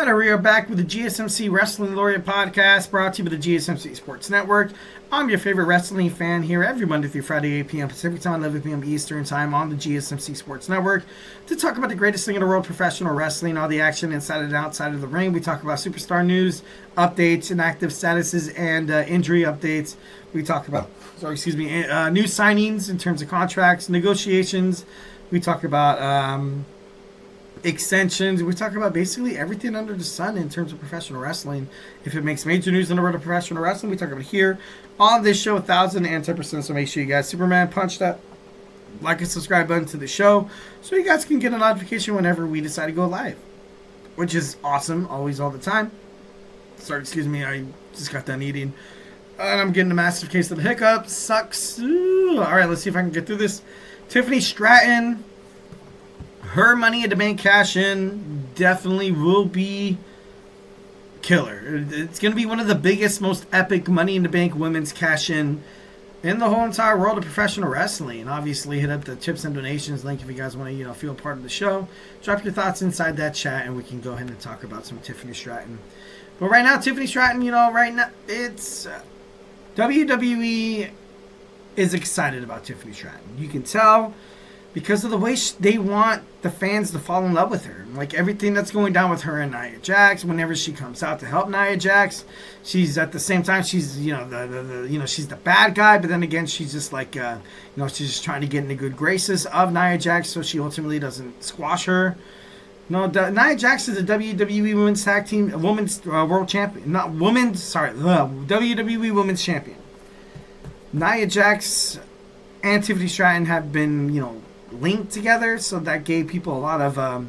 Alright, we are back with the GSMC Wrestling Laureate podcast, brought to you by the GSMC Sports Network. I'm your favorite wrestling fan here every Monday through Friday, 8 p.m. Pacific Time, 11 p.m. Eastern Time on the GSMC Sports Network to talk about the greatest thing in the world, professional wrestling, all the action inside and outside of the ring. We talk about superstar news, updates, inactive statuses, and injury updates. We talk about, new signings in terms of contracts, negotiations. We talk about extensions. We talk about basically everything under the sun in terms of professional wrestling. If it makes major news in the world of professional wrestling, we talk about it here on this show, 1,010%. So make sure you guys Superman punch that like and subscribe button to the show so you guys can get a notification whenever we decide to go live, which is awesome, always, all the time. Sorry, excuse me, I just got done eating and I'm getting a massive case of the hiccups. Sucks. Ooh. All right, let's see if I can get through this. Tiffany Stratton, her Money in the Bank cash-in definitely will be killer. It's going to be one of the biggest, most epic Money in the Bank women's cash-in in the whole entire world of professional wrestling. Obviously, hit up the tips and donations link if you guys want to, feel a part of the show. Drop your thoughts inside that chat, and we can go ahead and talk about some Tiffany Stratton. But right now, Tiffany Stratton, right now, it's WWE is excited about Tiffany Stratton. You can tell, because of the way they want the fans to fall in love with her. Like everything that's going down with her and Nia Jax, whenever she comes out to help Nia Jax, she's at the same time, she's, she's the bad guy, but then again, she's just like, she's just trying to get in the good graces of Nia Jax so she ultimately doesn't squash her. No, Nia Jax is a WWE Women's Tag Team, World Champion. WWE Women's Champion. Nia Jax and Tiffany Stratton have been, linked together, so that gave people a lot of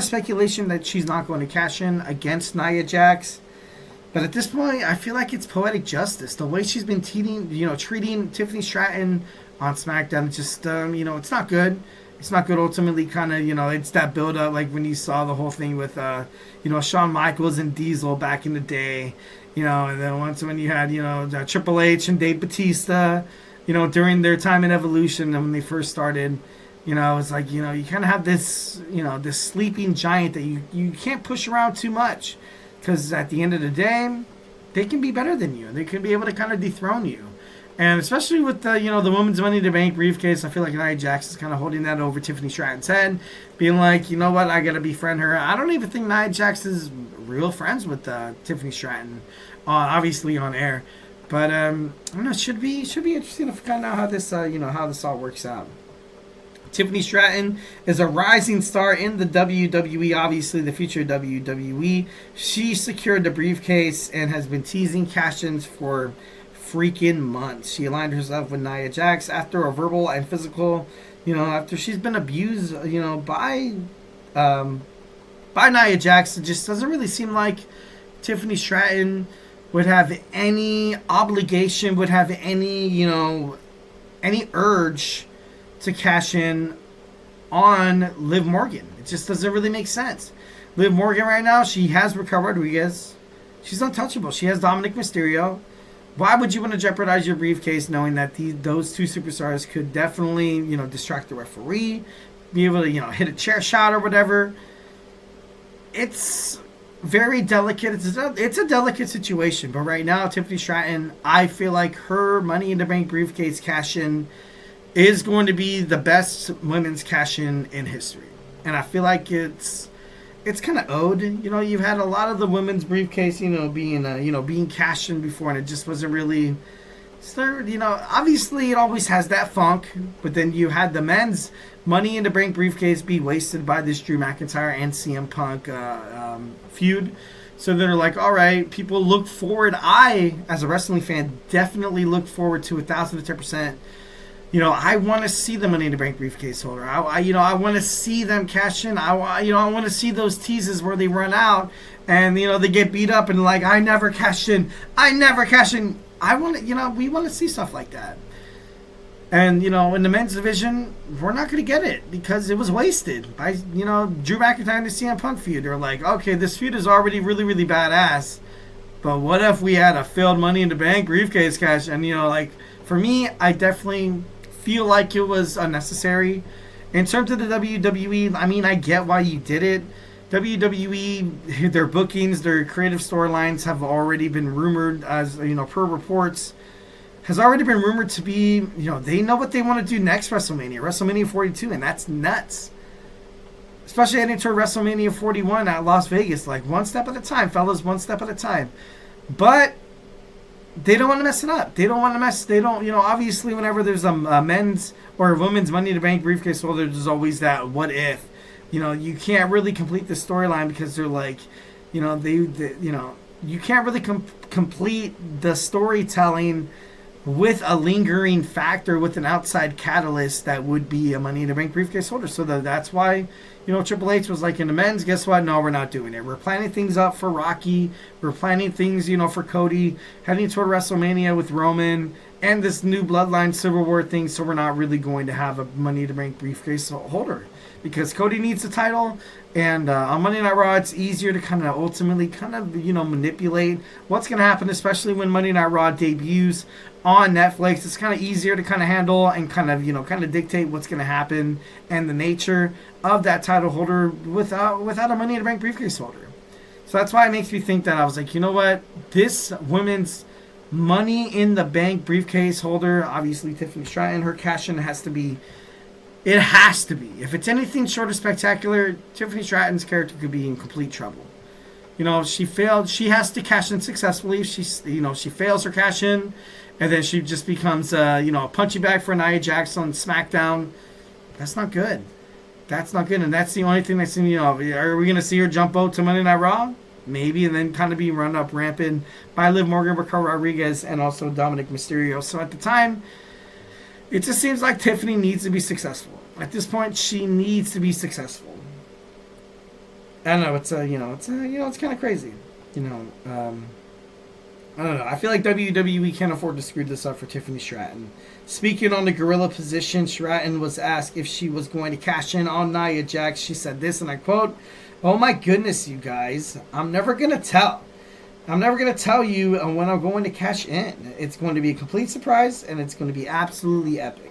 speculation that she's not going to cash in against Nia Jax. But at this point, I feel like it's poetic justice. The way she's been treating Tiffany Stratton on SmackDown, just it's not good. It's not good. Ultimately, kind of it's that build up, like when you saw the whole thing with Shawn Michaels and Diesel back in the day, and then once when you had Triple H and Dave Bautista. During their time in Evolution and when they first started, it's like, you kind of have this, this sleeping giant that you can't push around too much, because at the end of the day, they can be better than you. They can be able to kind of dethrone you. And especially with the, the Women's Money in the Bank briefcase, I feel like Nia Jax is kind of holding that over Tiffany Stratton's head, being like, you know what, I got to befriend her. I don't even think Nia Jax is real friends with Tiffany Stratton, obviously on air. But I don't know. Should be interesting to find out how this how this all works out. Tiffany Stratton is a rising star in the WWE, obviously the future WWE. She secured the briefcase and has been teasing cash-ins for freaking months. She aligned herself with Nia Jax after a verbal and physical, after she's been abused, by Nia Jax. It just doesn't really seem like Tiffany Stratton would have any obligation, would have any, any urge to cash in on Liv Morgan. It just doesn't really make sense. Liv Morgan right now, she has Raquel Rodriguez. She's untouchable. She has Dominic Mysterio. Why would you want to jeopardize your briefcase knowing that those two superstars could definitely, distract the referee, be able to, hit a chair shot or whatever? It's very delicate. It's a delicate situation. But right now, Tiffany Stratton, I feel like her Money in the Bank briefcase cash-in is going to be the best women's cash-in in history. And I feel like it's kind of owed. You've had a lot of the women's briefcase, being cashed in before, and it just wasn't really. Obviously it always has that funk, but then you had the men's Money in the Bank briefcase be wasted by this Drew McIntyre and CM Punk feud. So they're like, all right, people look forward. I, as a wrestling fan, definitely look forward to 1,010%. I want to see the Money in the Bank briefcase holder. I want to see them cash in. I want to see those teases where they run out and they get beat up and like, I never cashed in. I want to, we want to see stuff like that. And, in the men's division, we're not going to get it because it was wasted by, Drew McIntyre and the CM Punk feud. They're like, okay, this feud is already really, really badass, but what if we had a failed Money in the Bank briefcase cash? And, for me, I definitely feel like it was unnecessary. In terms of the WWE, I get why you did it. WWE, their bookings, their creative storylines have already been rumored, as per reports, has already been rumored to be, they know what they want to do next WrestleMania 42, and that's nuts. Especially heading toward WrestleMania 41 at Las Vegas, like one step at a time, fellas, one step at a time. But they don't want to mess it up. They don't, obviously whenever there's a men's or a women's Money in the Bank briefcase holder, there's always that what if. You can't really complete the storyline because they're like, you can't really complete the storytelling with a lingering factor, with an outside catalyst that would be a Money in the Bank briefcase holder. So that's why, Triple H was like, in the men's, guess what? No, we're not doing it. We're planning things up for Rocky. We're planning things, for Cody, heading toward WrestleMania with Roman, and this new Bloodline Civil War thing. So we're not really going to have a Money in the Bank briefcase holder because Cody needs the title. And on Monday Night Raw, it's easier to ultimately manipulate what's going to happen, especially when Monday Night Raw debuts on Netflix. It's kind of easier to handle and dictate what's going to happen and the nature of that title holder without a Money in the Bank briefcase holder. So that's why it makes me think that I was like, you know what? This women's Money in the Bank briefcase holder, obviously Tiffany Stratton, her cash-in has to be. It has to be. If it's anything short of spectacular, Tiffany Stratton's character could be in complete trouble. She failed. She has to cash in successfully. She fails her cash in, and then she just becomes, a punching bag for Nia Jax on SmackDown. That's not good. That's not good, and that's the only thing that's in. Are we gonna see her jump out to Monday Night Raw? Maybe, and then be run up rampant by Liv Morgan, Raquel Rodriguez, and also Dominic Mysterio. So at the time, it just seems like Tiffany needs to be successful. At this point, she needs to be successful. I don't know. It's kind of crazy. I don't know. I feel like WWE can't afford to screw this up for Tiffany Stratton. Speaking on the gorilla position, Stratton was asked if she was going to cash in on Nia Jax. She said this, and I quote, "Oh my goodness, you guys. I'm never going to tell you when I'm going to cash in. It's going to be a complete surprise, and it's going to be absolutely epic."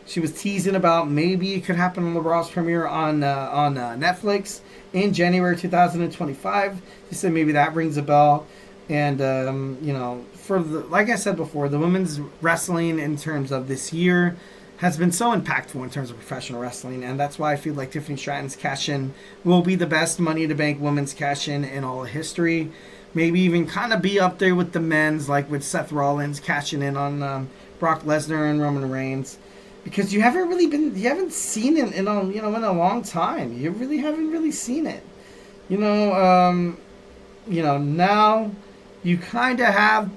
She was teasing about maybe it could happen on the Raw's premiere on Netflix in January 2025. She said maybe that rings a bell. And, like I said before, the women's wrestling in terms of this year has been so impactful in terms of professional wrestling. And that's why I feel like Tiffany Stratton's cash-in will be the best Money in the Bank women's cash-in in all of history. Maybe even be up there with the men's, like with Seth Rollins cashing in on Brock Lesnar and Roman Reigns. Because you haven't seen it in a long time. You really haven't seen it. Now you have,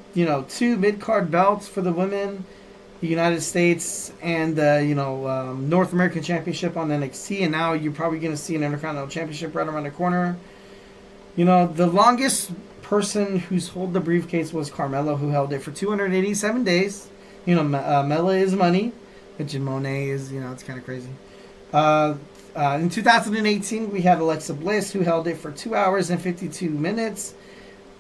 two mid-card belts for the women, the United States and North American Championship on NXT, and now you're probably going to see an Intercontinental Championship right around the corner. The longest person who's held the briefcase was Carmella, who held it for 287 days. Mella is money. Jim Monet is, it's kind of crazy. In 2018, we had Alexa Bliss, who held it for 2 hours and 52 minutes.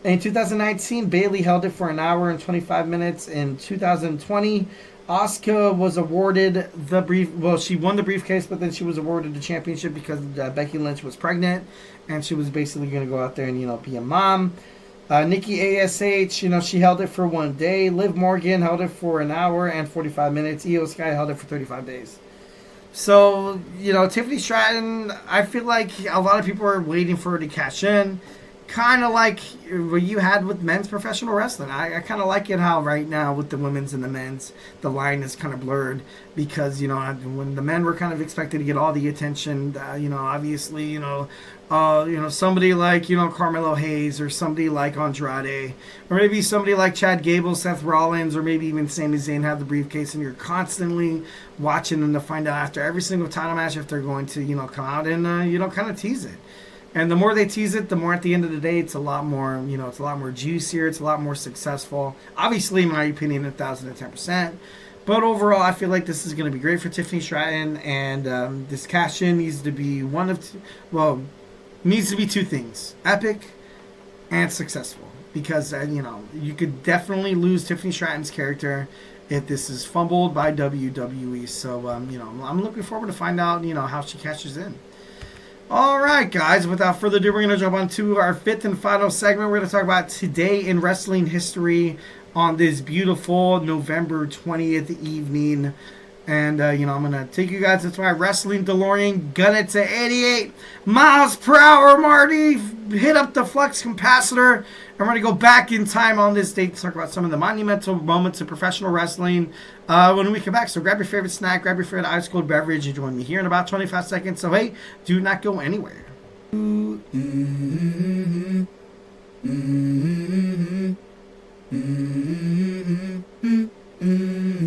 In 2019, Bayley held it for an hour and 25 minutes. In 2020, Asuka was awarded she won the briefcase, but then she was awarded the championship because Becky Lynch was pregnant, and she was basically going to go out there and, be a mom. Nikki ASH, she held it for 1 day. Liv Morgan held it for an hour and 45 minutes. Io Sky held it for 35 days. So, Tiffany Stratton, I feel like a lot of people are waiting for her to cash in. Kind of like what you had with men's professional wrestling. I kind of like it how right now with the women's and the men's, the line is kind of blurred because, when the men were kind of expected to get all the attention, obviously, somebody like, Carmelo Hayes or somebody like Andrade, or maybe somebody like Chad Gable, Seth Rollins, or maybe even Sami Zayn have the briefcase, and you're constantly watching them to find out after every single title match if they're going to, come out and, kind of tease it. And the more they tease it, the more at the end of the day, it's a lot more, it's a lot more juicier. It's a lot more successful. Obviously, in my opinion, 1,010%. But overall, I feel like this is going to be great for Tiffany Stratton. And this cash-in needs to be needs to be two things. Epic and successful. Because, you could definitely lose Tiffany Stratton's character if this is fumbled by WWE. So, I'm looking forward to find out, how she cashes in. All right, guys, without further ado, we're going to jump on to our fifth and final segment. We're going to talk about today in wrestling history on this beautiful November 20th evening. And, I'm going to take you guys into my wrestling DeLorean, gun it to 88 miles per hour, Marty. Hit up the flux capacitor. And we're going to go back in time on this date to talk about some of the monumental moments of professional wrestling when we come back. So grab your favorite snack, grab your favorite ice cold beverage, and join me here in about 25 seconds. So, hey, do not go anywhere.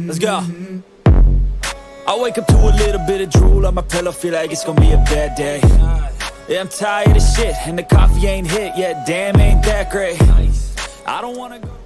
Let's go. I wake up to a little bit of drool on my pillow, feel like it's gonna be a bad day. Yeah, I'm tired of shit, and the coffee ain't hit yet, damn, ain't that great. I don't wanna go.